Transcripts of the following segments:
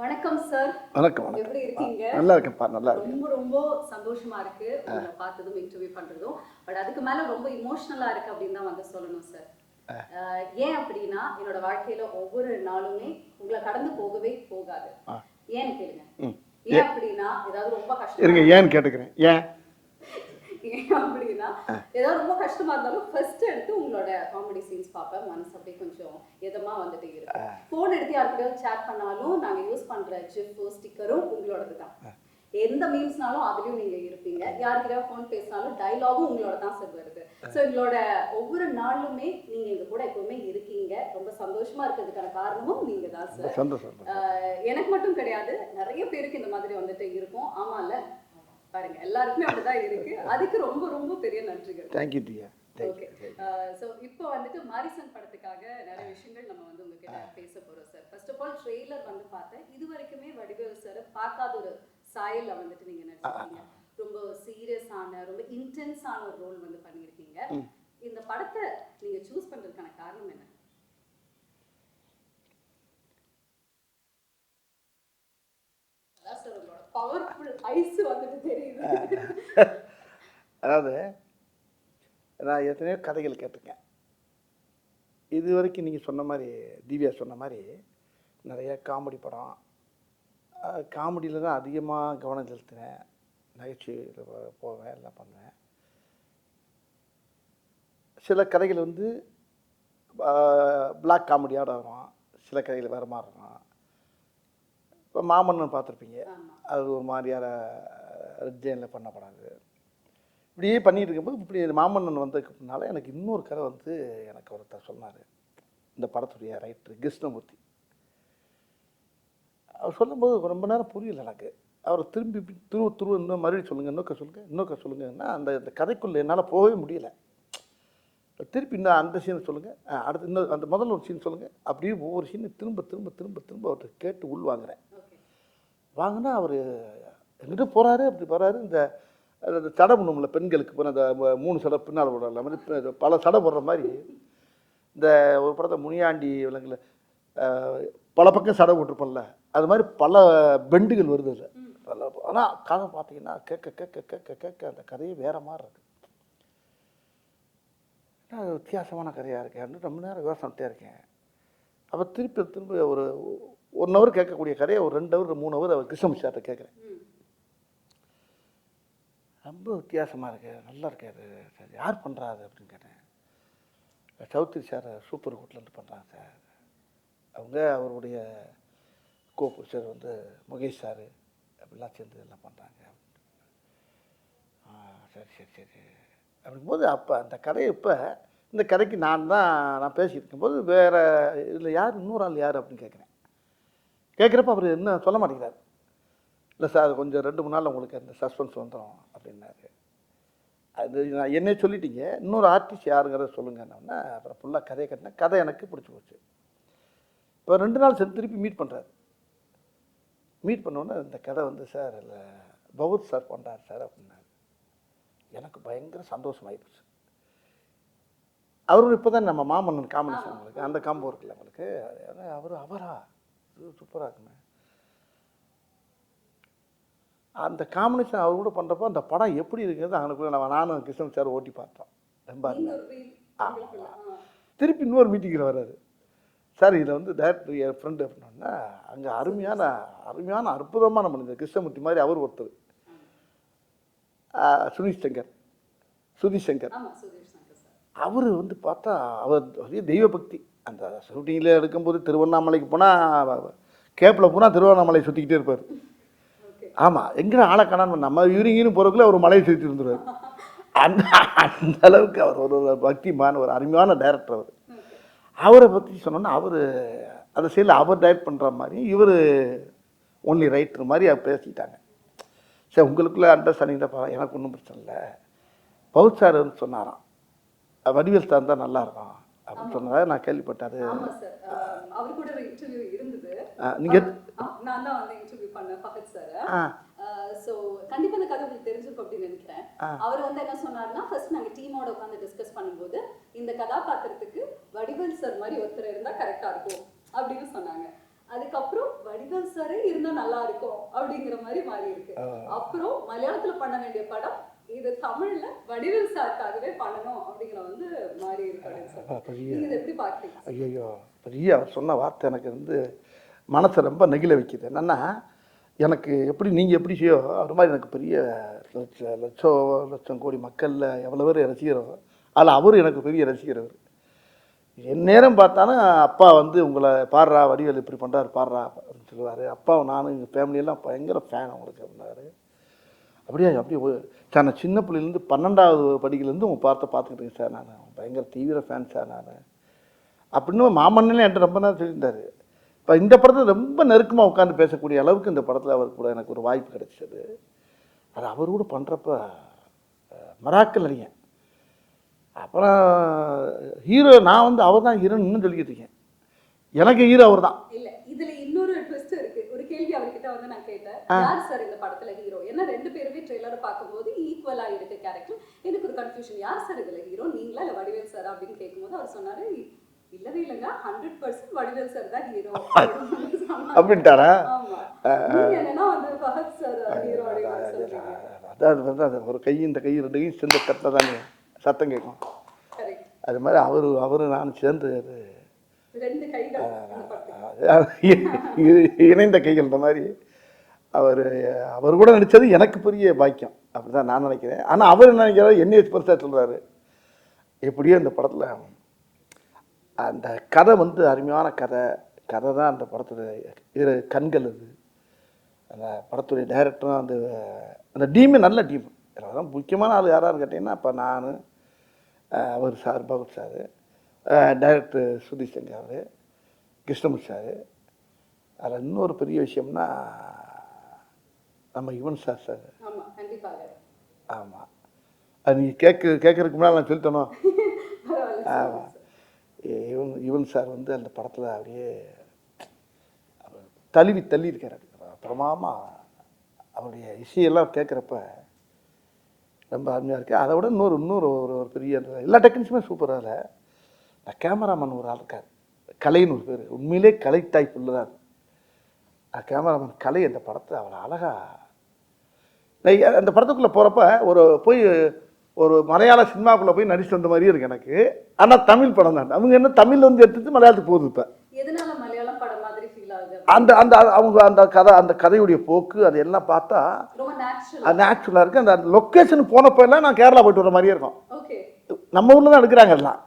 வணக்கம் சார். வணக்கம். எப்படி இருக்கீங்க? நல்லா இருக்கேன்ப்பா, நல்லா இருக்கேன். ரொம்ப ரொம்ப சந்தோஷமா இருக்கு உங்களை பார்த்ததும் இன்டர்வியூ பண்றதும். பட் அதுக்கு மேல ரொம்ப இமோஷனலா இருக்கு அப்படின்னு தான் வந்து சொல்லணும் சார். ஏன் அப்படின்னா என்னோட வாழ்க்கையில ஒவ்வொரு நாளுமே உங்களை கடந்து போகவே போகாது. ஏன்னு கேளுங்க. ஏன் அப்படின்னா ஏதாவது ரொம்ப கஷ்டம் இருங்க, ஏன்னு கேட்டுக்கிறேன். ஏன் அப்படின்னா ஏதாவது ரொம்ப கஷ்டமா இருந்தாலும் ஃபர்ஸ்ட் எடுத்து உங்களோட காமெடி சீன்ஸ் பார்ப்பேன். மனசு அப்படியே கொஞ்சம் இதமா வந்துட்டு இருக்கு. போன் எடுத்து யாருக்கிட்டையாவது சேட் பண்ணாலும் நாங்க யூஸ் பண்ற ஜிஃப் ஸ்டிக்கரும் உங்களோடது தான். எந்த மீம்ஸ்னாலும் அதுலயும் நீங்க இருப்பீங்க. யாருக்கிட்டையாவது போன் பேசினாலும் டயலாகும் உங்களோட தான் சார் வருது. ஸோ எங்களோட ஒவ்வொரு நாளுமே நீங்க எங்க கூட எப்பவுமே இருக்கீங்க. ரொம்ப சந்தோஷமா இருக்கிறதுக்கான காரணமும் நீங்க தான் சார். சந்தோஷம். எனக்கு மட்டும் கிடையாது, நிறைய பேருக்கு இந்த மாதிரி வந்துட்டு இருக்கும். ஆமால பாருங்க, எல்லாருக்குமே அப்படிதான் இருக்கு. அதுக்கு ரொம்ப ரொம்ப பெரிய நன்றிகள். தேங்க்யூ டியா. ஓகே. ஸோ இப்போ வந்துட்டு மாரிசன் படத்துக்காக நிறைய விஷயங்கள் நம்ம வந்து உங்ககிட்ட பேச போறோம் sir. First of all trailer வந்து பார்த்தேன். இது வரைக்குமே வடிவேல் சார் பார்க்காத ஒரு சாயல்ல வந்துட்டு நீங்க நடிச்சிருக்கீங்க. ரொம்ப சீரியஸான, ரொம்ப இன்டென்ஸான ஒரு ரோல் வந்து பண்ணியிருக்கீங்க. இந்த படத்தை நீங்க சூஸ் பண்றதுக்கான காரணம் என்ன? அதான் சார் உங்களோட பவர்ஃபுல் ஐஸ் வந்துட்டு தெரியுது. அதாவது நான் எத்தனையோ கதைகள் கேட்டிருக்கேன். இது வரைக்கும் நீங்கள் சொன்ன மாதிரி, திவ்யா சொன்ன மாதிரி நிறைய காமெடி படம், காமெடியில் தான் அதிகமாக கவனம் செலுத்தினேன். நகைச்சுவையில் போவேன், எல்லாம் பண்ணுவேன். சில கதைகள் வந்து பிளாக் காமெடியோட வரும், சில கதைகள் வேறு மாதிரி இருக்கும். இப்போ மாமன்னன் பார்த்துருப்பீங்க, அது ஒரு மாதிரியான ரெட்ஜைனில் பண்ணப்படாது. இப்படியே பண்ணிகிட்டு இருக்கும்போது இப்படி மாமன்னன் வந்ததுக்குனால எனக்கு இன்னொரு கதை வந்து எனக்கு ஒருத்தர் சொன்னார். இந்த படத்துடைய ரைட்டர் கிருஷ்ணமூர்த்தி. அவர் சொல்லும்போது ரொம்ப நேரம் புரியல எனக்கு. அவர் திரும்பி துருவ இன்னும் மறுபடியும் சொல்லுங்கள், இன்னொக்க சொல்லுங்கன்னா அந்த கதைக்குள்ளே என்னால் போகவே முடியல. திருப்பி இன்னும் அந்த சீனை சொல்லுங்கள், அடுத்து இன்னும் அந்த முதல்ல ஒரு சீன் சொல்லுங்கள், அப்படியே ஒவ்வொரு சீனை திரும்ப திரும்ப திரும்ப திரும்ப அவர்கிட்ட கேட்டு உள்வாங்குறேன். வாங்கினா அவர் எங்கிட்ட போகிறாரு, அப்படி போகிறாரு. இந்த சடை பண்ணும்ல பெண்களுக்கு போன அந்த 3 சடை பின்னால் போடுற மாதிரி பல சடை போடுற மாதிரி இந்த ஒரு படத்தை முனியாண்டி விலங்குல பல பக்கம் சடை போட்டிருப்போம்ல, அது மாதிரி பல பெண்டுகள் வருது இல்லை. ஆனால் கதை பார்த்தீங்கன்னா கேட்க கேட்க கேட்க கேட்க அந்த கதையே வேறு மாதிரி இருக்குது. அது வித்தியாசமான கதையாக இருக்கேன். ரொம்ப நேரம் யோசனைட்டே இருக்கேன். அப்போ திரும்ப ஒரு 1 ஹவர் கேட்கக்கூடிய கதையை ஒரு 2 ஹவர் 3 ஹவர் அவர் கிருஷ்ணமூர்த்தி சார்கிட்ட கேட்குறேன். ரொம்ப வித்தியாசமாக இருக்கு, நல்லா இருக்காது சார், யார் பண்ணுறாரு அப்படின்னு கேட்டேன். சௌத்ரி சார் சூப்பர் கூட்டிலேருந்து பண்ணுறாங்க சார். அவருடைய கோபுருஷர் வந்து முகேஷ் சார் அப்படிலாம் சேர்ந்து எல்லாம் பண்ணுறாங்க. சரி சரி சரி அப்படிங்கும்போது அப்போ அந்த கதையை இப்போ இந்த கதைக்கு நான் பேசிகிட்டு இருக்கும்போது வேறு இதில் யார் இன்னொரு ஆள் யார் அப்படின்னு கேட்குறப்ப அவர் என்ன சொல்ல மாட்டேங்கிறார். இல்லை சார் கொஞ்சம் 2-3 நாள் உங்களுக்கு அந்த சஸ்பென்ஸ் வந்துடும் அப்படின்னாரு. அது நான் என்னை சொல்லிட்டீங்க, இன்னொரு ஆர்டிஸ்ட் யாருங்கிறத சொல்லுங்கன்னா அப்புறம் ஃபுல்லாக கதையை கட்டினேன். கதை எனக்கு பிடிச்சி போச்சு. இப்போ 2 நாள் சேர்ந்து திருப்பி மீட் பண்ணுறாரு. மீட் பண்ணோன்னே இந்த கதை வந்து சார் இல்லை பகவத் சார் பண்ணுறாரு சார் அப்படின்னாரு. எனக்கு பயங்கர சந்தோஷமாகிடுச்சு. அவரும் இப்போ தான் நம்ம மாமன்னன் காம்பினேஷன் உங்களுக்கு அந்த காம்போ இருக்குல்ல உங்களுக்கு, அவரா சூப்பராக இருக்குமே. அந்த காம்பினேஷன் அவர் கூட பண்ணுறப்போ அந்த படம் எப்படி இருக்குறது அவனுக்குள்ள நானும் கிருஷ்ணன் சார் ஓட்டி பார்த்தோம். ரொம்ப திருப்பி இன்னொரு மீட்டிங்கில் வர்றாரு. சார் இதில் வந்து டேரக்டர் என் ஃப்ரெண்டு அப்படின்னா அங்கே அருமையான அற்புதமான மனிதர் கிருஷ்ணமூர்த்தி மாதிரி அவர் ஒருத்தர், சுதீஷ் சங்கர். அவர் வந்து பார்த்தா அவர் பெரிய தெய்வ பக்தி. அந்த ஷூட்டிங்கில் எடுக்கும்போது திருவண்ணாமலைக்கு போனால் கேப்பில் போனால் திருவண்ணாமலை சுற்றிக்கிட்டே இருப்பார். ஆமாம், எங்கே ஆளை காணாமல் நம்ம யூரிங்கின்னு போகிறதுக்குள்ள அவர் மலையை சுற்றி இருந்துருவார். அந்த அளவுக்கு அவர் ஒரு பக்திமான ஒரு அருமையான டைரக்டர். அவரை பற்றி சொன்னோன்னா அவர் அந்த சைடில் அவர் டைரக்ட் பண்ணுற மாதிரி இவர் ஒன்லி ரைட்டர் மாதிரி அவர் பேசிக்கிட்டாங்க. சரி உங்களுக்குள்ளே அண்டர்ஸ்டாண்டிங் தான், எனக்கு ஒன்றும் பிரச்சனை இல்லை. பவுத் சார் வந்து சொன்னாராம் வடிவேல் சார் தான் நல்லா இருக்கும் அப்படின்னு சொன்னதாக நான் கேள்விப்பட்டார். நீங்கள் நான் தான் வந்து இன்டர்வியூ பண்ணேன் பகத் சார். சோ கண்டிப்பா இந்த கதை உங்களுக்கு தெரிஞ்சிருக்கும் அப்படின்னு நினைக்கிறேன். அவர் வந்து என்ன சொன்னாருன்னா, ஃபர்ஸ்ட் நாங்க டீமோட உட்கார்ந்து டிஸ்கஸ் பண்ணும்போது இந்த கதாபாத்திரத்துக்கு வடிவேல் சார் மாதிரி ஒருத்தர் இருந்தா கரெக்டா இருக்கும் அப்படின்னு சொன்னாங்க. அதுக்கப்புறம் வடிவேல் சாரே இருந்தா நல்லா இருக்கும் அப்படிங்கிற மாதிரி மாறி இருக்கு. அப்புறம் மலையாளத்துல பண்ண வேண்டிய படம் இது தமிழ்ல வடிவேல் சாருக்காகவே பண்ணணும் அப்படிங்கிற வந்து மாறி இருக்கு அப்படின்னு சொல்லி நீங்க இதை எப்படி பாக்குறீங்க? ஐயோ பெரிய அவர் சொன்ன வார்த்தை எனக்கு வந்து மனசை ரொம்ப நெகிழ வைக்குது. என்னன்னா எனக்கு எப்படி நீங்கள் எப்படி செய்யோ அது மாதிரி எனக்கு பெரிய லட்சம் கோடி மக்களில் எவ்வளோ பேர் ரசிகரோ அதில் அவர் எனக்கு பெரிய ரசிகர். அவர் என் நேரம் பார்த்தாலும் அப்பா வந்து உங்களை பாடுறா வடிவேல் இப்படி பண்ணுறாரு பாடுறா அப்படின்னு சொல்லுவார். அப்பாவை நானும் எங்கள் ஃபேமிலியெல்லாம் பயங்கர ஃபேன் அவங்களுக்கு அப்படின்னாரு. அப்படியே சார் நான் சின்ன பிள்ளைலேருந்து 12வது படிக்கிலேருந்து உங்கள் பார்த்துக்கிட்டேங்க சார், நான் பயங்கர தீவிர ஃபேன் சார் நான் அப்படின்னு மாமன்னே என்கிட்ட ரொம்ப நேரம் சொல்லியிருந்தார். இப்போ இந்த படத்தில் ரொம்ப நெருக்கமாக உட்காந்து பேசக்கூடிய அளவுக்கு இந்த படத்தில் அவர் கூட எனக்கு ஒரு வாய்ப்பு கிடைச்சது. அது அவர் கூட பண்ணுறப்ப மராக்கல் அறியேன். அப்புறம் ஹீரோ நான் வந்து அவர் தான் ஹீரோன்னு இன்னும் சொல்லிக்கிட்டு இருக்கேன். எனக்கு ஹீரோ அவர் தான். இல்ல இதுல இன்னொரு ட்விஸ்ட் இருக்கு. ஒரு கேள்வி அவர்கிட்ட வந்து நான் கேட்டேன், யார் சார் இந்த படத்துல ஹீரோ? ஏன்னா ரெண்டு பேருமே ட்ரெய்லரை பார்க்கும்போது ஈக்குவலா இருக்கு கேரக்டர். எனக்கு ஒரு கன்ஃபியூஷன், யார் சார் இதுல ஹீரோ, நீங்களா இல்ல வடிவேல் சார் அப்படின்னு கேட்கும்போது அவர் சொன்னாரு இல்லவே இல்லைங்க 100% வடிவேல் சார் தான் ஹீரோ அப்படின்ட்டாரா? ஆமா. என்னன்னா வந்து ஃபஹத் சார் ஹீரோ அப்படின்னு சொல்றீங்க. அதாவது ஒரு கை இந்த கை ரெண்டு கை சேர்ந்து கட்டினா தானே சத்தம் கேட்கும். அது மாதிரி அவரு நான் சேர்ந்து இணைந்த கைகள் இந்த மாதிரி அவர் கூட நடித்தது எனக்கு பெரிய பாக்கியம் அப்படிதான் நான் நினைக்கிறேன். ஆனால் அவர் என்ன நினைக்கிறாரு, என்னை பெருசாக சொல்கிறாரு. எப்படியோ இந்த படத்தில் அந்த கதை வந்து அருமையான கதை தான் அந்த படத்துடைய கண்கள். அது அந்த படத்துடைய டைரக்டரும் அந்த டீமே நல்ல டீம். அதான் முக்கியமான ஆள் யாரான்னு கேட்டிங்கன்னா இப்போ நான், அவர் sir Bhagat sir, director Sudheesh Shankar அவர், கிருஷ்ணமூர்த்தி சார். அதில் இன்னொரு பெரிய விஷயம்னா நம்ம யுவன் சார். ஆமாம், அது நீங்கள் கேட்குறதுக்கு முன்னால் நான் சொல்லிட்டேனோ. ஆமாம், யுவன் சார் வந்து அந்த படத்தில் அப்படியே தள்ளி இருக்கார். அப்புறமா அவருடைய இசையெல்லாம் கேட்குறப்ப ரொம்ப அருமையாக இருக்குது. அதை விட இன்னொரு ஒரு பெரிய எல்லா டெக்னிக்ஸுமே சூப்பராக இல்லை. இந்த கேமராமேன் ஒரு ஆள் இருக்கார், கலைன்னு ஒரு பேர், உண்மையிலே கலை டைப் உள்ளதான். கேமராமேன் கலை அந்த படத்தை அவ்வளோ அழகாக அந்த படத்துக்குள்ளே போகிறப்ப ஒரு மலையாள சினிமாக்குள்ளே போய் நடிச்சு வந்த மாதிரியே இருக்குது எனக்கு. ஆனால் தமிழ் படம் தான். அவங்க என்ன தமிழ் வந்து எடுத்துட்டு மலையாளத்துக்கு போகுது. இப்போ அந்த கதையுடைய போக்கு அது எல்லாம் பார்த்தா நேச்சுரலாக இருக்குது. அந்த லொக்கேஷனுக்கு போனப்போ எல்லாம் நான் கேரளா போயிட்டு வர மாதிரியே இருக்கும். நம்ம ஊரில் தான் எடுக்கிறாங்க எல்லாம்.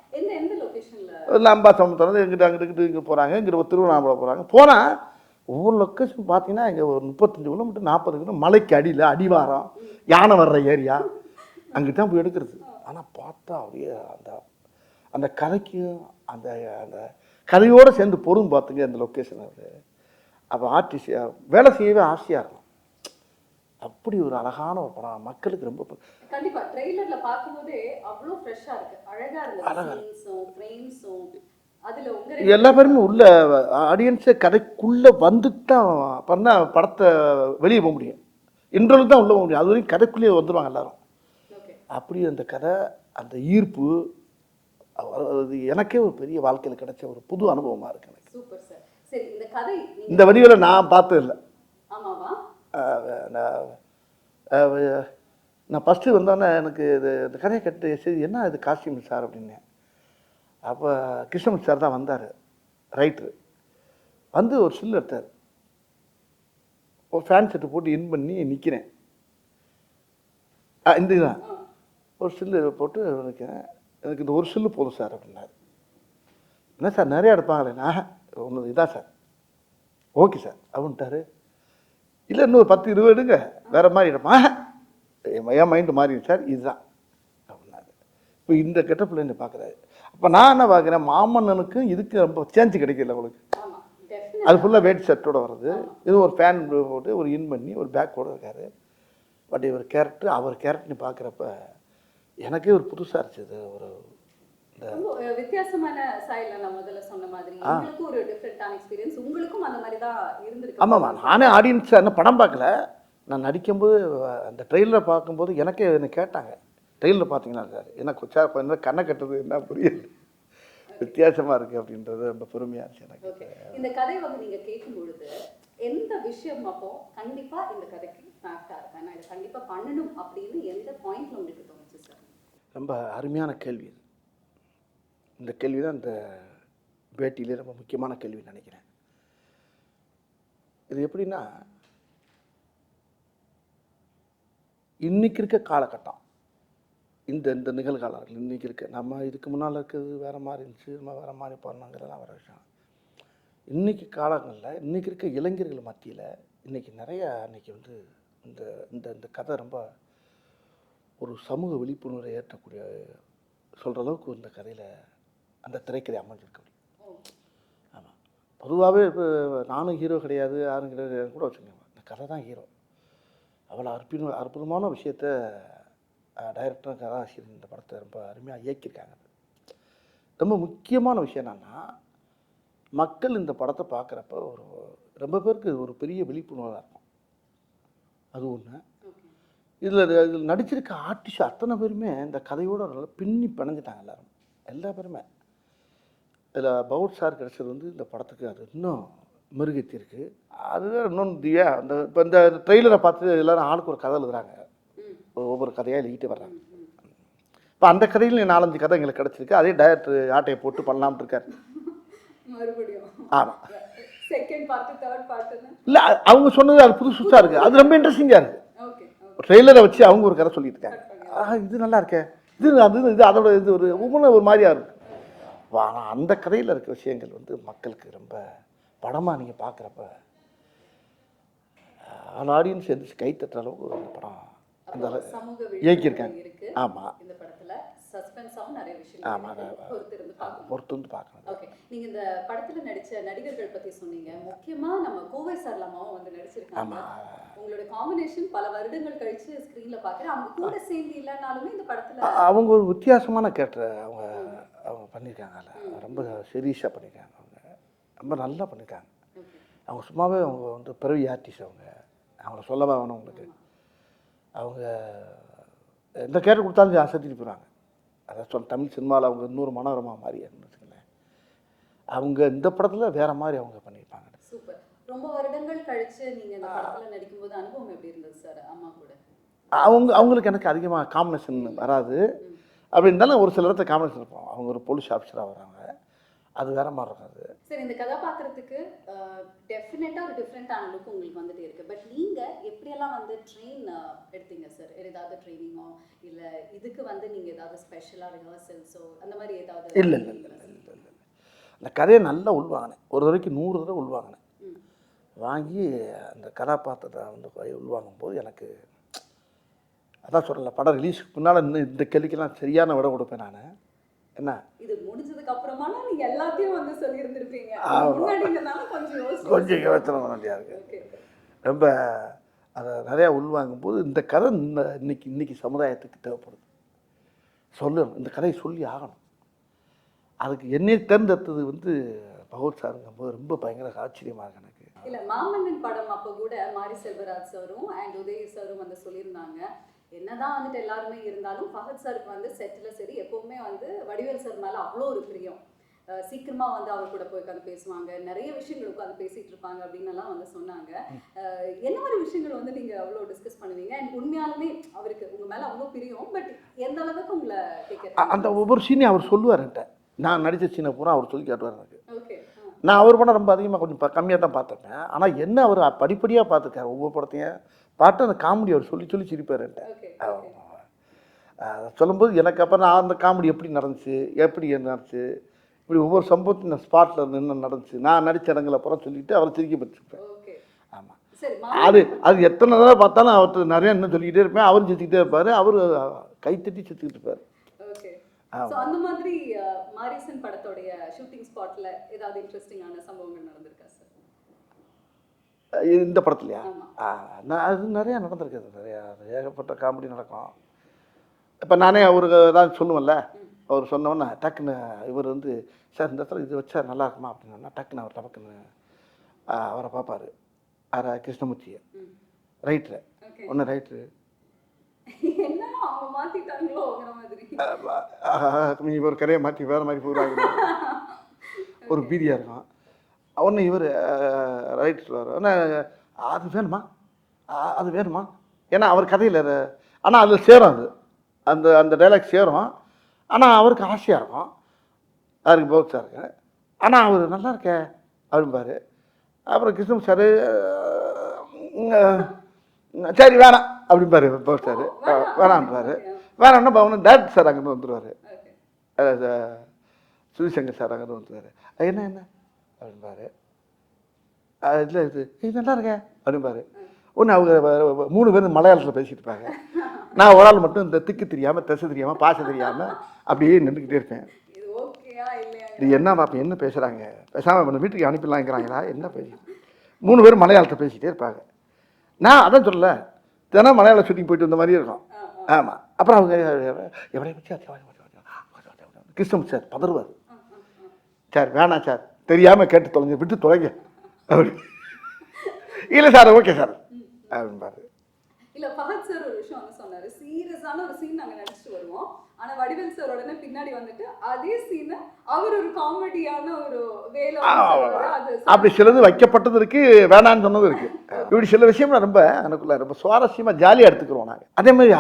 லம்பா சமுத்திரம் அங்கிட்டு இங்கே போகிறாங்க, இங்கே திருவண்ணாமலை போகிறாங்க. போனால் ஒவ்வொரு லொக்கேஷன் பார்த்தீங்கன்னா இங்கே ஒரு 35 கிலோமீட்டர் 40 கிலோமீட்டர் மலைக்கு அடியில் அடிவாரம் யானை வர்ற ஏரியா அங்கிட்ட தான் போய் எடுக்கிறது. ஆனால் பார்த்தா அப்படியே அந்த கதைக்கும் அந்த கதையோடு சேர்ந்து பொருள் பார்த்துங்க அந்த லொக்கேஷன். அது அப்போ ஆர்டிஸ்ட் வேலை செய்யவே ஆசையாக இருக்கும். அப்படி ஒரு அழகான ஒரு படம், மக்களுக்கு ரொம்ப கண்டிப்பா ட்ரெய்லர்ல பாக்கும்போதே அவ்வளோ ஃப்ரெஷ்ஷா இருக்கு, அழகா இருக்கு. சீன்ஸும் ஃப்ரேம்ஸும் அதுல உங்க எல்லா பேருமே உள்ள ஆடியன்ஸே கதைக்குள்ள வந்துட்டான் பண்ணா படத்தை வெளியே போக முடியும். இன்ட்ரோலுக்கு தான் உள்ள போக முடியும். அது வரைக்கும் கதைக்குள்ளேயே வந்துடுவாங்க எல்லாரும். அப்படி அந்த கதை அந்த ஈர்ப்பு அது எனக்கே ஒரு பெரிய வாழ்க்கையில் கிடைச்ச ஒரு புது அனுபவமாக இருக்கு எனக்கு. Super sir. சரி, இந்த கதை இந்த வடிவில் நான் பார்த்தது இல்லை. ஆமாவா? நான் ஃபஸ்ட்டு வந்தோன்னே எனக்கு இந்த கதையை கட்டு சரி என்ன இது காஸ்டியூம் சார் அப்படின்னு. அப்போ கிருஷ்ணமூர்த்தி சார் தான் வந்தார், ரைட்ரு. வந்து ஒரு சில்லு எடுத்தார், ஒரு ஃபேன் செட்டு போட்டு இன் பண்ணி நிற்கிறேன். இந்த இதுதான் ஒரு சில்லு போட்டு நிற்கிறேன். எனக்கு இந்த ஒரு சில்லு போதும் சார் அப்படின்னாரு. என்ன சார் நிறையா எடுப்பாங்களேண்ணா? ஒன்று இதான் சார். ஓகே சார் அப்படின்ட்டாரு. இல்லை இன்னும் ஒரு 10-20 எடுங்க, வேறு மாதிரி எடுப்பா. என் மைண்டு மாறிடுச்சு சார், இதுதான் அப்படின்னாரு. இப்போ இந்த கெட்டப்பில் என்ன பார்க்குறாரு. அப்போ நான் என்ன பார்க்குறேன், மாமன்னனுக்கு இதுக்கு ரொம்ப சேஞ்சு கிடைக்கல உங்களுக்கு. அது ஃபுல்லாக வெயிட் ஷர்ட்டோடு வருது. இது ஒரு ஃபேன் போட்டு ஒரு இன் பண்ணி ஒரு பேக்கோடு இருக்கார். பட் இவர் கேரக்டர் அவர் கேரக்டர்னு பார்க்குறப்ப எனக்கே ஒரு புதுசாக இருந்துச்சு. ஒரு வித்தியாசமான ஸ்டைல்ல நான் முதல்ல சொன்ன மாதிரி உங்களுக்கு ஒரு டிஃபரண்டான எக்ஸ்பீரியன்ஸ், உங்களுக்கும் அந்த மாதிரி தான் இருந்திருக்கு. ஆமாம்மா, நானே ஆடியன்ஸ் என்ன படம் பார்க்கல, நான் நடிக்கும்போது அந்த ட்ரெயிலர் பார்க்கும்போது எனக்கே என்ன கேட்டாங்க, ட்ரெயிலர் பார்த்தீங்கன்னா சார் எனக்கு சார் என்ன கண்ணை கட்டுறது என்ன புரியல. வித்தியாசமாக இருக்குது அப்படின்றது ரொம்ப பெருமையாக இருந்துச்சு எனக்கு. ஓகே, இந்த கதை வந்து நீங்க கேட்கும் பொழுது எந்த விஷயம் அப்போ கண்டிப்பா இந்த கதைக்கு நான் ஆக்டாக இருக்கேன், நான் இதை கண்டிப்பா பண்ணணும் அப்படின்னு எந்த பாயிண்ட்ல உங்களுக்கு தோணுச்சு சார்? ரொம்ப அருமையான கேள்வி இது. இந்த கேள்வி தான் இந்த பேட்டியிலே ரொம்ப முக்கியமான கேள்வின்னு நினைக்கிறேன். இது எப்படின்னா, இன்னைக்கு இருக்க காலகட்டம், இந்த இந்த நிகழ்காலங்கள் இன்றைக்கி இருக்க, நம்ம இதுக்கு முன்னால் இருக்கிறது வேறு மாதிரி இருந்துச்சு, நம்ம வேறு மாதிரி பண்ணோங்கிறதெல்லாம் வேறு விஷயம். இன்றைக்கி காலங்களில் இன்றைக்கி இருக்க இளைஞர்கள் மத்தியில் இன்றைக்கி நிறையா இன்றைக்கி வந்து இந்த இந்த இந்த கதை ரொம்ப ஒரு சமூக விழிப்புணர்வை ஏற்றக்கூடிய சொல்கிற அளவுக்கு இந்த கதையில் அந்த திரைக்கதை அமைஞ்சிருக்க முடியும். ஆமாம், பொதுவாகவே இப்போ நானும் ஹீரோ கிடையாது, யாரும் கிடையாது கூட வச்சுக்கோங்க, இந்த கதை தான் ஹீரோ. அவ்வளோ அற்புதமான விஷயத்த டைரக்டரும் கதாசிரியர் இந்த படத்தை ரொம்ப அருமையாக இயக்கியிருக்காங்க. ரொம்ப முக்கியமான விஷயம் என்னென்னா, மக்கள் இந்த படத்தை பார்க்குறப்ப ஒரு ரொம்ப பேருக்கு ஒரு பெரிய விழிப்புணர்வாக இருக்கும். அது ஒன்று. இதில் நடிச்சிருக்க ஆர்டிஸ்ட் அத்தனை பேருமே இந்த கதையோடு நல்லா பின்னி பிணைஞ்சிட்டாங்க. எல்லா பேருமே. இதில் பவுட் சார் கிடச்சது வந்து இந்த படத்துக்கு அது இன்னும் மெருகேற்றிருக்கு. அதுதான் இன்னொன்று திவ்யா, அந்த இப்போ இந்த ட்ரெய்லரை பார்த்து எல்லோரும் ஆளுக்கு ஒரு கதை எழுதுறாங்க, ஒவ்வொரு கதையாக எழுதிட்டு வர்றாங்க. இப்போ அந்த கதையில் 4-5 கதை எங்களுக்கு கிடச்சிருக்கு. அதே டைரக்டர் ஆட்டையை போட்டு பண்ணலாம்னு இருக்காரு மறுபடியும். ஆமாம், செகண்ட் பார்ட், தேர்ட் பார்ட் இல்லை அது அவங்க சொன்னது அது புதுசு புதுசாக இருக்குது. அது ரொம்ப இன்ட்ரெஸ்டிங்காக இருக்குது. ட்ரெய்லரை வச்சு அவங்க ஒரு கதை சொல்லிட்டு இருக்காங்க. இது நல்லா இருக்கே, இது அது இது அதோட இது ஒரு ஒவ்வொன்றும் ஒரு மாதிரியாக இருக்குது. ஆனால் அந்த கதையில் இருக்க விஷயங்கள் வந்து மக்களுக்கு ரொம்ப படமாக நீங்கள் பார்க்குறப்ப ஆல் ஆடியன்ஸ் எந்திரிச்சு கை தட்டுற அளவுக்கு அந்த படம் அந்த இயக்கியிருக்காங்க. ஆமாம், இந்த படத்துல சஸ்பென்ஸாவும் நிறைய விஷயங்கள் பொறுத்து வந்து பார்க்கணும். ஓகே, நீங்க இந்த படத்துல நடிச்ச நடிகர்கள் பத்தி சொன்னீங்க. முக்கியமா நம்ம கோவை சரளமாவும் வந்து நடிச்சிருக்காங்க. உங்களோட காம்பினேஷன் பல வருடங்கள் கழிச்சு ஸ்கிரீன்ல பார்க்குறேன். அவங்க கூட சேர்ந்து இல்லைனாலுமே இந்த படத்துல அவங்க ஒரு வித்தியாசமான கேரக்டர் அவங்க அவங்க பண்ணியிருக்காங்க. ரொம்ப சீரியஸாக பண்ணியிருக்காங்க. அவங்க ரொம்ப நல்லா பண்ணியிருக்காங்க. அவங்க சும்மாவே அவங்க வந்து பிறவி ஆர்டிஸ்ட். அவங்கள சொல்லவா வேணும் உங்களுக்கு. அவங்க எந்த கேரக்டர் கொடுத்தாலும் அசத்திட்டு போகிறாங்க. அதான் தமிழ் சினிமாவில் அவங்க இன்னொரு மனோரமா மாதிரி வச்சுக்கோங்களேன். அவங்க இந்த படத்தில் வேறு மாதிரி அவங்க பண்ணியிருப்பாங்க. சூப்பர். ரொம்ப வருடங்கள் கழிச்சு நீங்கள் இந்த படத்தில் நடிக்கும்போது அனுபவம் எப்படி இருந்தது சார் அம்மா கூட? அவங்களுக்கு எனக்கு அதிகமாக காம்பினேஷன் வராது. அப்படி இருந்தாலும் ஒரு சில இடத்துல காம்பினேஷன் இருப்போம். அவங்க ஒரு போலீஸ் ஆஃபீஸராக வராங்க, அது வேற மாதிரி இருக்காது. சரி, இந்த கதாபாத்திரத்துக்கு டெஃபினட்டாக ஒரு டிஃப்ரெண்ட்டான லுக் உங்களுக்கு வந்துட்டு இருக்கு. பட் நீங்கள் எப்படியெல்லாம் வந்து ட்ரெயின் எடுத்தீங்க சார்? ஏதாவது ட்ரைனிங்கோ இல்லை இதுக்கு வந்து நீங்கள் ஏதாவது ஸ்பெஷலாக ரிஹர்சல்ஸோ அந்த மாதிரி ஏதாவது? இல்லை இல்லை இல்லை இல்லை இல்லை அந்த கதையை நல்லா உள்வாங்கினேன். ஒரு தடவைக்கு 100 தடவை உள்வாங்கினேன். வாங்கி அந்த கதாபாத்திரத்தை வந்து உள்வாங்கும்போது எனக்கு அதான் சொல்லலை, படம் ரிலீஸுக்கு முன்னால் இன்னும் இந்த கேள்விக்கெல்லாம் சரியான விட கொடுப்பேன் நான். என்ன இது முடிஞ்சதுக்கு அப்புறமா நீங்க எல்லாத்தையும் வந்து சொல்லியிருந்திருப்பீங்க. கொஞ்சம் யோசனை வேண்டியா இருக்கு. ரொம்ப அதை நிறையா உள்வாங்கும்போது இந்த கதை இன்னைக்கு சமுதாயத்துக்கு தேவைப்படுது. சொல்லணும், இந்த கதையை சொல்லி ஆகணும். அதுக்கு என்னை தேர்ந்தெடுத்தது வந்து பகவத் சாருங்கும்போது ரொம்ப பயங்கர ஆச்சரியமாக இருக்கு எனக்கு. இல்லை, மாமன்னன் படம் அப்போ கூட மாரி செல்வராஜ் சாரும் அண்ட் உதய சாரும் வந்து சொல்லியிருந்தாங்க, என்னதான் வந்துட்டு எல்லாருமே இருந்தாலும் ஃபஹத் சாருக்கு வந்து செட்டில் சரி எப்பவுமே வந்து வடிவேல் சார் மேலே அவ்வளோ ஒரு பிரியம். சீக்கிரமாக வந்து அவர் கூட போய் உட்காந்து பேசுவாங்க, நிறைய விஷயங்கள் உட்காந்து பேசிகிட்டு இருப்பாங்க அப்படின்னு எல்லாம் வந்து சொன்னாங்க. என்ன மாதிரி விஷயங்கள் வந்து நீங்கள் அவ்வளோ டிஸ்கஸ் பண்ணுவீங்க? அண்ட் உண்மையாலுமே அவருக்கு உங்கள் மேலே அவ்வளோ பிரியம், பட் எந்த அளவுக்கு உங்களை கேட்க அந்த ஒவ்வொரு சீனையும் அவர் சொல்லுவார் என்கிட்ட. நான் நடித்த சீனை பூரா அவர் சொல்லி காட்டுவார் எனக்கு. ஓகே, நான் அவர் படம் ரொம்ப அதிகமாக கொஞ்சம் கம்மியாக தான் பார்த்துருப்பேன். ஆனால் என்ன அவர் படிப்படியாக பார்த்துருக்காரு. ஒவ்வொரு படத்தையும் பார்த்து அந்த காமெடி அவர் சொல்லி சொல்லி சிரிப்பார் என்கிட்ட. சொல்லும்போது எனக்கு அப்புறம் நான் அந்த காமெடி எப்படி நடந்துச்சு, எப்படி நடந்துச்சு, இப்படி ஒவ்வொரு சம்பவத்தையும் நான் ஸ்பாட்டில் என்ன நடந்துச்சு, நான் நடித்த இடங்களை அப்புறம் சொல்லிவிட்டு அவரை சிரிக்க பற்றிருப்பேன். ஆமாம், அது எத்தனை தடவை பார்த்தாலும் அவர்கிட்ட நிறையா இன்னும் சொல்லிக்கிட்டே இருப்பேன். அவரும் சிரிச்சுக்கிட்டே இருப்பார், அவர் கைத்தட்டி சிரிச்சுக்கிட்டு இருப்பார். அந்த மாதிரி மாரிசன் படத்தோடைய ஷூட்டிங் ஸ்பாட்ல ஏதாவது இன்ட்ரெஸ்டிங்கான சம்பவங்கள் நடந்திருக்கா சார்? இந்த படத்துலையா? அது நிறையா நடந்திருக்குது. நிறையா ஏகப்பட்ட காமெடி நடக்கும். இப்போ நானே அவருக்கு ஏதாவது சொல்லுவேன்ல, அவர் சொன்னோன்னே டக்குன்னு இவர் வந்து சார் இந்த இடத்துல இது வச்சா நல்லா இருக்குமா அப்படின்னா டக்குன்னு அவர் டக்குன்னு அவரை பார்ப்பார். கிருஷ்ணமூர்த்தியை ரைட்ரு ஒன்று ரைட்ரு நீ ஒரு கரையை மாற்றி வேறு மாதிரி போடுவாங்க. ஒரு பீதியாக இருக்கும். ஒன்று இவர் ரைட் சொல்லுவார், அது வேணுமா, அது வேணுமா, ஏன்னா அவர் கதையில் ஆனால் அதில் சேரும், அது அந்த அந்த டைலாக் சேரும். ஆனால் அவருக்கு ஆசையாக இருக்கும், அவருக்கு பௌத் சாருக்கு. ஆனால் அவர் நல்லா இருக்கே அப்படின்பாரு. அப்புறம் கிருஷ்ணன் சார் சரி வேணாம் அப்படின்பாரு பௌத் சார். வேணான்றாரு. வேணாம்னா பவன் டேரக்டர் சார் அங்கேருந்து வந்துடுவார், சுதிசங்கர் சார் அங்கேருந்து வந்துடுவார். என்ன என்ன அப்படின்பாரு. இல்லை இது நல்லா இருக்கே அப்படின்பாரு. ஒன்று அவங்க 3 பேர் மலையாளத்தில் பேசிகிட்டு இருப்பாங்க. நான் ஒரு ஆள் மட்டும் இந்த திக்கு தெரியாமல், திசை தெரியாமல், பாசை தெரியாமல் அப்படியே நின்றுக்கிட்டே இருப்பேன். இது என்ன பார்ப்பேன், என்ன பேசுகிறாங்க, பேசாமல் வீட்டுக்கு அனுப்பிடலாங்கிறாங்களா, என்ன பேசி 3 பேர் மலையாளத்தை பேசிகிட்டே இருப்பாங்க. நான் அதான் சொல்லலை, தினம் மலையாள ஷூட்டிங் போயிட்டு வந்த மாதிரியே இருக்கும். ஆமாம். அப்புறம் அவங்க எவ்வளோ கிருஷ்ணன் சார் பதறுவார், சார் வேணாம் சார், தெரியாமல் கேட்டு தொலைங்க, விட்டு தொலைங்க அப்படி. இல்லை சார் ஓகே சார் அப்படின்பாரு. இல்ல ஃபஹத் சார் ஒரு விஷயம் வந்து சொன்னாரு, சீரியஸான ஒரு சீன் நாங்க நடிச்சிட்டு வருவோம், ஆனா வடிவேல் சார் உடனே பின்னாடி வந்துட்டு அதே சீனை அவர் ஒரு காமெடியான ஒரு வேலை அப்படி சிலது வைக்கப்பட்டது இருக்கு, வேணான்னு சொன்னது இருக்கு. இப்படி சில விஷயம் ரொம்ப எனக்குள்ள ரொம்ப சுவாரஸ்யமா ஜாலியாக எடுத்துக்கிறோம் நாங்கள். அதே மாதிரி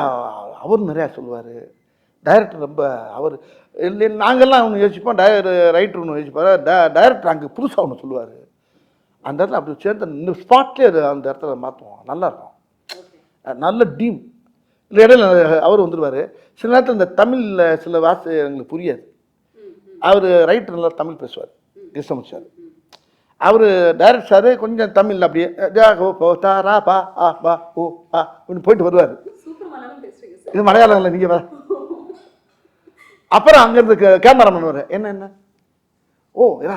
அவர் நிறையா சொல்லுவார், டைரக்டர் ரொம்ப அவர் இல்லை, நாங்கள்லாம் ஒன்று யோசிப்போம், ரைட்டர் ஒன்று யோசிப்பார், டைரக்டர் அங்கே புதுசாக ஒன்று சொல்லுவார். அந்த இடத்துல அப்படி சேர்ந்து இந்த ஸ்பாட்லேயே அந்த இடத்துல மாற்றுவோம், நல்லாயிருக்கும், நல்ல டீம். இல்லை இடையில அவர் வந்துடுவார். சில நேரத்தில் இந்த தமிழில் சில வார்த்தை எங்களுக்கு புரியாது, அவர் ரைட்டர் நல்லா தமிழ் பேசுவார் கிருஷ்ணமூர்த்தி சார். அவர் டைரக்டர் சார் கொஞ்சம் தமிழ் அப்படியே ரா பா ஆ பா ஓ ஆ அப்படின்னு போயிட்டு வருவார். இது மலையாளம் இல்லை, நீங்கள் அப்புறம் அங்கேருந்து கேமராமேன் வர என்ன என்ன ஓ இதா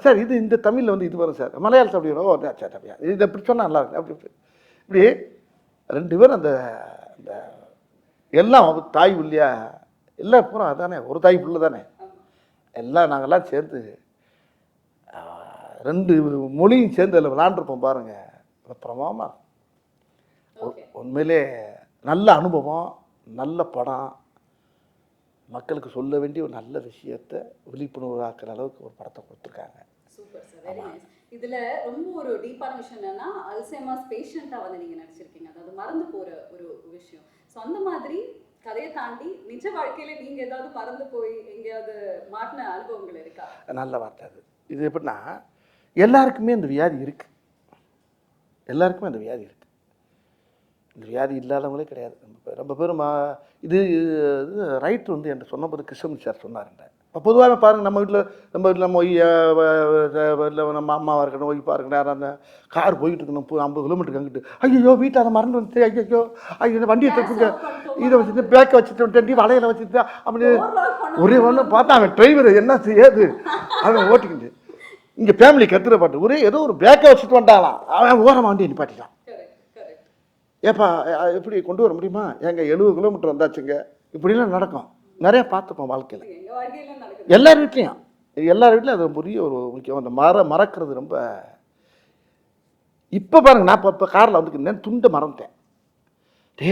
சார், இது இந்த தமிழில் வந்து இது வரும் சார், மலையாளத்தில் அப்படி வரும், ஓ சார் அப்படியா, இது எப்படி சொன்னால் நல்லா இருக்கு அப்படி இப்படி 2 பேரும் அந்த அந்த எல்லாம் தாய் இல்லையா, எல்லாம் பூரா அதானே, ஒரு தாய் பிள்ளை தானே, எல்லாம் நாங்கள்லாம் சேர்ந்து 2 மொழியும் சேர்ந்து அதில் விளாண்டுருப்போம் பாருங்க, பிரமாமா. உண்மையிலே நல்ல அனுபவம், நல்ல படம், மக்களுக்கு சொல்ல வேண்டிய ஒரு நல்ல விஷயத்தை விழிப்புணர்வு ஆக்குற அளவுக்கு ஒரு படத்தை கொடுத்துருக்காங்க. Super sir, very nice. இதுல ரொம்ப ஒரு டீப்பான விஷயம் என்னன்னா, அல்சைமர்ஸ் பேஷண்டா வந்து நீங்க நடிச்சிருக்கீங்க, அதாவது மறந்து போற ஒரு விஷயம். ஸோ அந்த மாதிரி கதையை தாண்டி நிஜ வாழ்க்கையில நீங்க ஏதாவது மறந்து போய் எங்கேயாவது மாட்டின அனுபவங்கள் இருக்கா? நல்ல வார்த்தை அது. இது எப்படின்னா, எல்லாருக்குமே இந்த வியாதி இருக்கு, எல்லாருக்குமே அந்த வியாதி இருக்கு. இந்த வியாதி இல்லாதவங்களே கிடையாது. ரொம்ப பேரும் இது ரைட்டு வந்து என்கிட்ட சொன்னபோது கிருஷ்ணன் சார் சொன்னாருங்க. இப்போ பொதுவாகவே பாருங்கள், நம்ம வீட்டில் நம்ம இல்லை நம்ம அம்மாவாக இருக்கணும், ஒய்ஃபாக இருக்கணும், யாரும் அந்த கார் போயிட்டு இருக்கணும் 50 கிலோமீட்டருக்கு அங்கிட்டு, ஐயோ வீட்டில் அதை மறந்து வந்துட்டு, ஐயோ ஐயோ வண்டியை தச்சுங்க, இதை வச்சுட்டு பேக்கை வச்சுட்டு வலையில் வச்சுட்டு அப்படி ஒரே ஒன்று பார்த்தா அவன் டிரைவர் என்ன செய்யாது அவன் ஓட்டிக்கிட்டு இங்கே ஃபேமிலி கத்துற பாட்டு ஒரே ஏதோ ஒரு பேக்கை வச்சுட்டு வந்தாலாம், அவன் ஓரமாக வண்டியை நிப்பாட்டிட்டான். ஏப்பா எப்படி கொண்டு வர முடியுமா, எங்க 70 கிலோமீட்டர் வந்தாச்சுங்க, இப்படிலாம் நடக்கும், நிறைய பார்த்துப்போம் வாழ்க்கையில், எல்லார் வீட்லேயும். எல்லார் வீட்லையும் அது பெரிய ஒரு முக்கியம். அந்த மறக்கிறது ரொம்ப. இப்போ பாருங்க, நான் இப்போ காரில் வந்துருக்கேன், துண்டை மறந்துட்டேன்,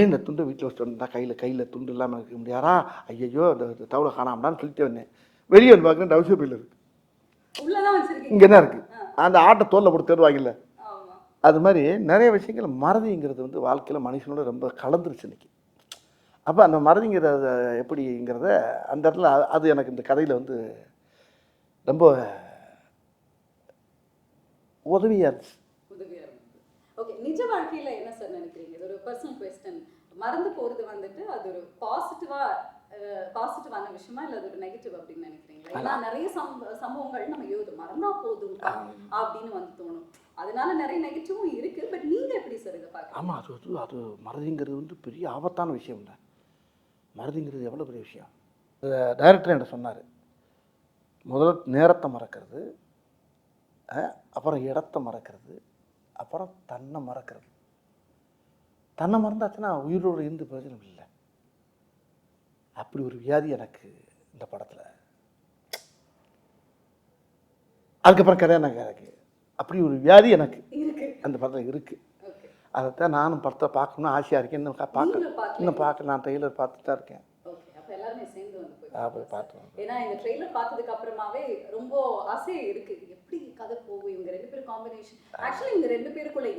இந்த துண்டை வீட்டில் வச்சுட்டு வந்தா கையில் துண்டு இல்லாமல் இருக்க முடியாதா, ஐயோ அந்த தவளை காணாமடான்னு சொல்லிட்டு வந்தேன். வெளியே வந்து பார்க்குறேன், டவுசர் பையில் இருக்கு, இங்கே தான் இருக்குது, அந்த ஆட்டை தோலில் போட்டு தருவாங்கல்ல, அது மாதிரி நிறைய விஷயங்கள் மறதிங்கிறது வந்து வாழ்க்கையில் மனுஷனோட ரொம்ப கலந்துருச்சு இன்னைக்கு. அப்போ அந்த மறதிங்கிறத எப்படிங்கிறத அந்த இடத்துல அது எனக்கு இந்த கதையில் வந்து ரொம்ப உதவியாக இருந்துச்சு. ஓகே, நிஜ வாழ்க்கையில் என்ன சார் நினைக்கிறீங்க? இது ஒரு பர்சனல் குவெஸ்டன். மறந்து போகிறது வந்துட்டு அது ஒரு பாசிட்டிவான விஷயமா இல்லை அது ஒரு நெகட்டிவ் அப்படின்னு நினைக்கிறீங்களா? ஏன்னா நிறைய சம்பவங்கள் நம்ம மறந்தா போதும் அப்படின்னு வந்து தோணும், அதனால நிறைய நெகட்டிவும் இருக்கு. பட் நீங்க எப்படி சார் இதை பார்க்க? ஆமாம், அது மறதிங்கிறது வந்து பெரிய ஆபத்தான விஷயம் இல்லை. மறதிங்கிறது எவ்வளோ பெரிய விஷயம். டைரக்டர் என்ன சொன்னார், முதல்ல நேரத்தை மறக்கிறது, அப்புறம் இடத்த மறக்கிறது, அப்புறம் தன்னை மறக்கிறது. தன்னை மறந்தாச்சுன்னா உயிரோடு இருந்து பிரயோஜனம் இல்லை. அப்படி ஒரு வியாதி எனக்கு இந்த படத்தில். அதுக்கப்புறம் கதையான எனக்கு அப்படி ஒரு வியாதி எனக்கு அந்த படத்தில் இருக்குது. அதைத்தான் நானும் படத்தை பார்க்கணும்னு ஆசையாக இருக்கேன். இன்னும் பார்க்க நான் ட்ரெய்லர் பார்த்துட்டு தான் இருக்கேன். போய் பார்த்தோம். ஏன்னா இந்த ட்ரெய்லர் பார்த்ததுக்கு அப்புறமாவே ரொம்ப ஆசையே இருக்கு, எப்படி கதை போகும் இவங்க ரெண்டு பேரும் காம்பினேஷன். ஆக்சுவலி இவங்க ரெண்டு பேருக்குள்ள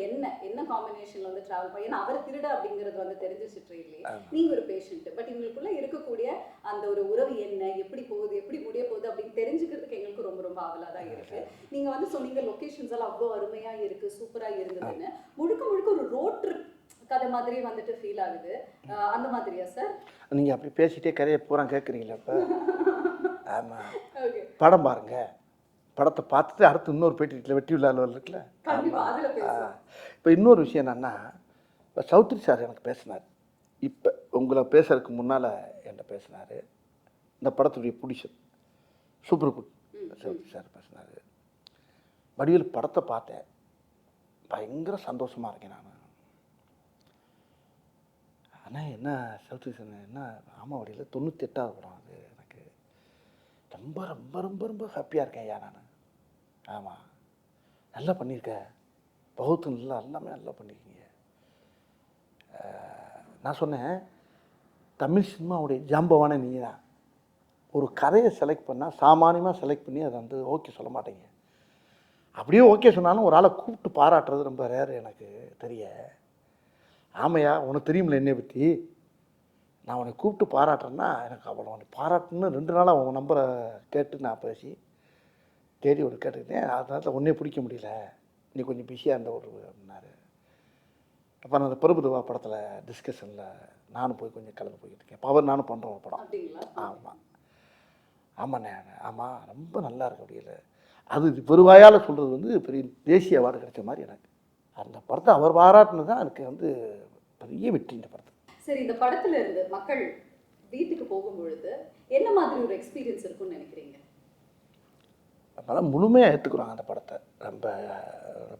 என்ன காம்பினேஷன்ல வந்து டிராவல் பண்ணி, ஏன்னா அவர் திருட அப்படிங்கிறது வந்து தெரிஞ்சிச்சு ட்ரெயிலே, நீங்க ஒரு பேஷண்ட், பட் இவங்களுக்குள்ள இருக்கக்கூடிய அந்த ஒரு உறவு என்ன, எப்படி போகுது, எப்படி முடிய போகுது அப்படின்னு தெரிஞ்சுக்கிறதுக்கு எங்களுக்கு ரொம்ப ரொம்ப ஆவலா தான் இருக்கு. நீங்க வந்து சொன்னீங்க லொகேஷன்ஸ் எல்லாம் அவ்வளோ அருமையா இருக்கு, சூப்பரா இருந்ததுன்னு. முழுக்க முழுக்க ஒரு ரோட் ட்ரிப் கதை மாதிரி வந்துட்டு ஃபீல் ஆகுது, அந்த மாதிரியா சார்? நீங்கள் அப்படி பேசிட்டே கதையை பூரா கேட்குறீங்களா இப்போ? ஆமாம், படம் பாருங்க, படத்தை பார்த்துட்டு அடுத்து இன்னொரு பேட்டியில் வெட்டி விழாவில் இருக்குல்ல. இப்போ இன்னொரு விஷயம் என்னன்னா, இப்போ சௌத்ரி சார் எனக்கு பேசினார், இப்போ உங்களை பேசுறதுக்கு முன்னால் என்கிட்ட பேசினார். இந்த படத்துடைய producer super good Choudhary sir பேசினார். வடிவேல் படத்தை பார்த்தேன், பயங்கர சந்தோஷமாக இருக்கேன் நான். ஆனால் என்ன சௌத்ரி சார் என்ன, ஆமாம் வடிவேல் 98வது படம் அது, எனக்கு ரொம்ப ரொம்ப ரொம்ப ரொம்ப ஹாப்பியாக இருக்கேன் ஐயா நான். ஆமாம், நல்லா பண்ணியிருக்கேன், பகுத்து நல்லா எல்லாமே நல்லா பண்ணியிருக்கீங்க. நான் சொன்னேன், தமிழ் சினிமாவுடைய ஜாம்பவானே நீங்கள் தான். ஒரு கதையை செலக்ட் பண்ணால் சாமானியமாக செலக்ட் பண்ணி அதை வந்து ஓகே சொல்ல மாட்டேங்க. அப்படியே ஓகே சொன்னாலும் ஒரு ஆளை கூப்பிட்டு பாராட்டுறது ரொம்ப ரேர் எனக்கு தெரிய. ஆமையா, உனக்கு தெரியுமில்ல என்னை பற்றி, நான் உன்னை கூப்பிட்டு பாராட்டுறேன்னா எனக்கு அவ்வளோ உன்னை பாராட்டுன்னு 2 நாளாக உன் நம்பரை கேட்டு நான் பேசி தேடி ஒரு கேட்டுக்கிட்டேன். அதனால உன்னே பிடிக்க முடியல, நீ கொஞ்சம் பிஸியாக இருந்த ஒரு அப்படின்னாரு. அப்போ நான் அந்த பிரபுதேவா படத்தில் டிஸ்கஷனில் நானும் போய் கொஞ்சம் கலந்து போய்கிட்டு இருக்கேன். இப்போ அவர் நானும் பண்ணுறோம் ஒரு படம். ஆமாம் ஆமாண்ணே, ஆமாம் ரொம்ப நல்லா இருக்கு அப்படியில. அது பெருவாயால் சொல்கிறது வந்து பெரிய தேசிய அவார்டு கிடைச்ச மாதிரி எனக்கு. அந்த படத்தை அவர் பாராட்டினது தான் எனக்கு வந்து பெரிய வெற்றி இந்த படத்தை. சரி, இந்த படத்துல இருந்து மக்கள் வீட்டுக்கு போகும் பொழுது என்ன மாதிரி ஒரு எக்ஸ்பீரியன்ஸ் இருக்கும்னு நினைக்கிறீங்க? அதனால் முழுமையாக ஏற்றுக்குறாங்க அந்த படத்தை,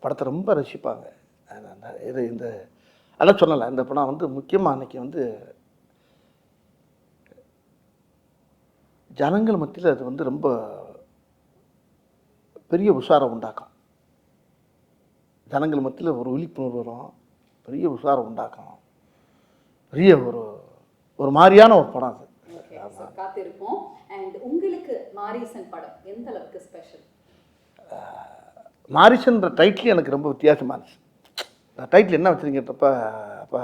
படத்தை ரொம்ப ரசிப்பாங்க. இது இந்த அதான் சொன்னல, இந்த படம் வந்து முக்கியமாக அன்றைக்கி வந்து ஜனங்கள் மத்தியில் அது வந்து ரொம்ப பெரிய உஷாரம் உண்டாக்கும். ஜனங்கள் மத்தியில் ஒரு விழிப்புணர்வு வரும், பெரிய உஷாரம் உண்டாக்கும், பெரிய ஒரு மாதிரியான ஒரு படம் அது. காத்திருப்போம். அண்ட் உங்களுக்கு மாரிசன் படம் எந்த அளவுக்கு ஸ்பெஷல்? மாரிசன்ற டைட்டில் எனக்கு ரொம்ப வித்தியாசமாக இருந்துச்சு. டைட்டில் என்ன வச்சுருங்கன்றப்ப அப்போ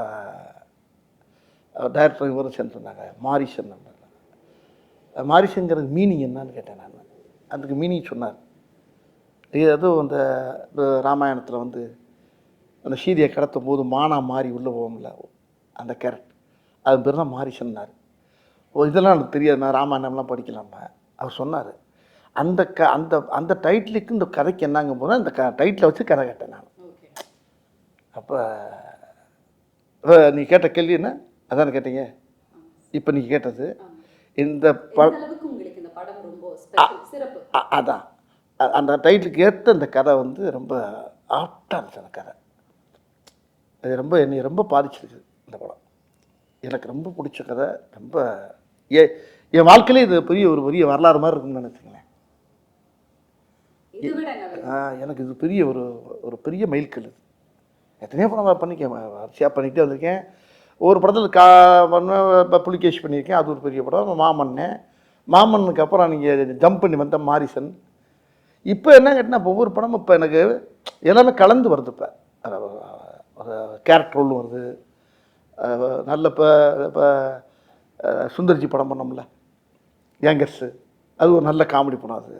டைரக்டர் இவரும் சேர்ந்து சொன்னாங்க மாரிசன். மாரிசன்கிறது மீனிங் என்னன்னு கேட்டேன் நான். அதுக்கு மீனிங் சொன்னார். அதுவும் அந்த ராமாயணத்தில் வந்து அந்த சீதையை கடத்தும் போது மானா மாறி உள்ளே போகும்ல, அந்த கேரக்டர், அது பேர் தான் மாரிசன்னார். இதெல்லாம் எனக்கு தெரியாது, நான் ராமாயணம்லாம் படிக்கலாமா. அவர் சொன்னார் அந்த அந்த அந்த டைட்டிலுக்கு இந்த கதைக்கு என்னங்க போது அந்த டைட்டிலை வச்சு கதை கேட்டேன் நான். அப்போ நீ கேட்ட கேள்வி என்ன அதானே கேட்டீங்க? இப்போ நீங்கள் கேட்டது இந்த அதான் அந்த டைட்டிலுக்கு ஏற்ற அந்த கதை வந்து ரொம்ப ஆப்டாக இருந்துச்சு. அந்த கதை அது ரொம்ப என்னை ரொம்ப பாதிச்சிருக்கு இந்த படம். எனக்கு ரொம்ப பிடிச்ச கதை. ரொம்ப என் வாழ்க்கையிலே இது பெரிய வரலாறு மாதிரி இருக்குன்னு நினச்சிங்களேன். எனக்கு இது பெரிய ஒரு பெரிய மைல்கல். இது எத்தனையோ படம் பண்ணிக்கேன், வரிசையாக பண்ணிகிட்டே வந்திருக்கேன். ஒரு படத்தில் புலிகேஷ் பண்ணியிருக்கேன், அது ஒரு பெரிய படம். மாமன்னுக்கு அப்புறம் நீங்கள் ஜம்ப் பண்ணி வந்த மாரிசன். இப்போ என்ன கேட்டினா ஒவ்வொரு படமும் இப்போ எனக்கு எல்லாமே கலந்து வருது. இப்போ ஒரு கேரக்டர் ரோல் வருது. நல்ல இப்போ சுந்தர்ஜி படம் பண்ணோம்ல யங்கர்ஸு, அது ஒரு நல்ல காமெடி படம். அது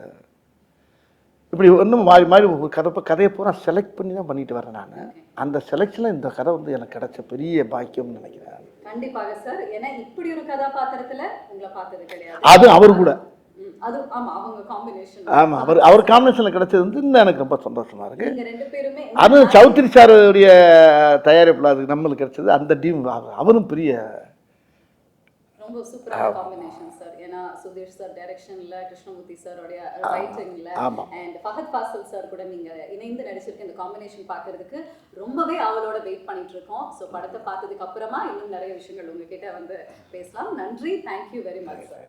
இப்படி இன்னும் மாறி ஒரு கதையை பூரா செலக்ட் பண்ணி தான் பண்ணிட்டு வரேன் நான். அந்த செலக்ஷனில் இந்த கதை வந்து எனக்கு கிடைச்ச பெரிய பாக்கியம்னு நினைக்கிறேன். கண்டிப்பாக சார். ஏன்னா இப்படி ஒரு கதாபாத்திரத்துல உங்களை பார்த்தது கிடையாது. அது அவர் கூட அவர் காம்பினேஷனில் கிடைச்சது வந்து இன்னும் எனக்கு ரொம்ப சந்தோஷமா இருக்கு. அதுவும் சௌத்ரி சாருடைய தயாரிப்பில் அது நம்மளுக்கு கிடைச்சது. அந்த டீம் அவரும் பெரிய ரொம்ப சூப்பரான காம்பினேஷன் சார். ஏன்னா சுதீஷ் சார் டைரக்ஷன்ல, கிருஷ்ணமூர்த்தி சாரோட ரைட்டிங்ல, அண்ட் ஃபஹத் ஃபாசில் சார் கூட நீங்க இணைந்து நடிச்சிருக்க இந்த காம்பினேஷன் பார்க்கிறதுக்கு ரொம்பவே ஆவலோட வெயிட் பண்ணிட்டு இருக்கோம். ஸோ படத்தை பார்த்ததுக்கு அப்புறமா இன்னும் நிறைய விஷயங்கள் உங்ககிட்ட வந்து பேசலாம். நன்றி, தேங்க்யூ வெரி மச் சார்.